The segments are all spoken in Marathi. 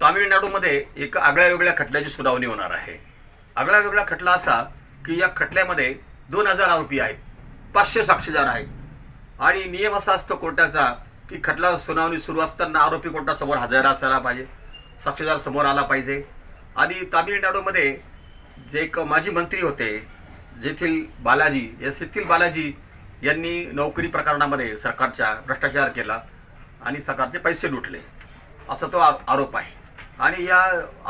तामिळनाडूमध्ये एक आगळ्या वेगळ्या खटल्याची सुनावणी होणार आहे. आगळा वेगळा खटला असा की या खटल्यामध्ये 2000 आरोपी आहेत, 500 साक्षीदार आहेत आणि नियम असा असतो कोर्टाचा की खटला सुनावणी सुरू असताना आरोपी कोर्टासमोर हजर असायला पाहिजे, साक्षीदार समोर आला पाहिजे. आणि तामिळनाडूमध्ये जे एक माजी मंत्री होते जेथील बालाजी यांनी नोकरी प्रकरणामध्ये सरकारच्या भ्रष्टाचार केला आणि सरकारचे पैसे लुटले असा तो आरोप आहे. आणि या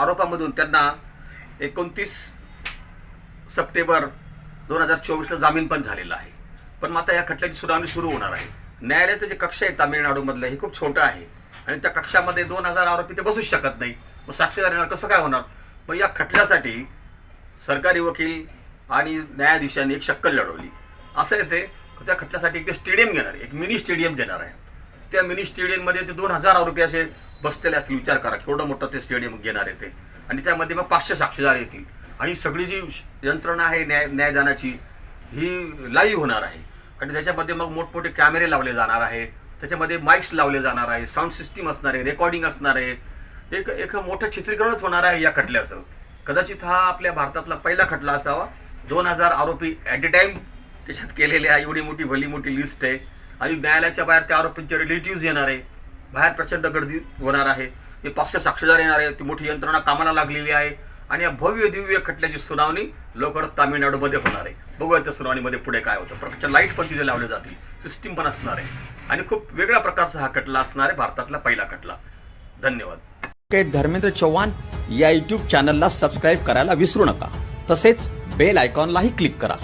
आरोपामधून त्यांना 29 सप्टेंबर 2024ला जामीन पण झालेला आहे. पण आता या खटल्याची सुनावणी सुरू होणार आहे. न्यायालयाचं जे कक्ष आहे तामिळनाडूमधलं हे खूप छोटं आहे आणि त्या कक्षामध्ये 2000 आरोपी ते बसूच शकत नाही. मग साक्षीदार येणार कसं काय होणार? मग या खटल्यासाठी सरकारी वकील आणि न्यायाधीशांनी एक शक्कल लढवली. असं येते त्या खटल्यासाठी एक स्टेडियम घेणार आहे, एक मिनी स्टेडियम घेणार आहे. त्या मिनी स्टेडियममध्ये ते 2000 आरोपी असे बसलेले असतील. विचार करा केवढं मोठं ते स्टेडियम घेणार आहे ते. आणि त्यामध्ये मग 500 साक्षीदार येतील आणि सगळी जी यंत्रणा आहे न्यायदानाची ही लाईव्ह होणार आहे. आणि त्याच्यामध्ये मग मोठमोठे कॅमेरे लावले जाणार आहे, त्याच्यामध्ये माईक्स लावले जाणार आहे, साऊंड सिस्टीम असणार आहे, रेकॉर्डिंग असणार आहे. एक मोठं चित्रीकरणच होणार आहे या खटल्याचं. कदाचित हा आपल्या भारतातला पहिला खटला असावा. 2000 आरोपी ॲट अ टाईम त्याच्यात केलेले आहे. एवढी मोठी भली मोठी लिस्ट आहे. आणि न्यायालयाच्या बाहेर त्या आरोपींचे रिलेटिव्ज येणार आहे. बाहेर प्रचंड गर्दी होणार आहे. हे 500 साक्षीदार येणार आहे. ती मोठी यंत्रणा कामाला लागलेली आहे. आणि या भव्य दिव्य खटल्याची सुनावणी लवकरच तामिळनाडूमध्ये होणार आहे. बघूया त्या सुनावणीमध्ये पुढे काय होतं. प्रचंड लाईट पण तिथे लावले जातील, सिस्टीम पण असणार आहे आणि खूप वेगळ्या प्रकारचा हा खटला असणार आहे, भारतातला पहिला खटला. धन्यवाद. धर्मेंद्र चव्हाण या यूट्यूब चॅनलला सबस्क्राईब करायला विसरू नका. तसेच बेल आयकॉनलाही क्लिक करा.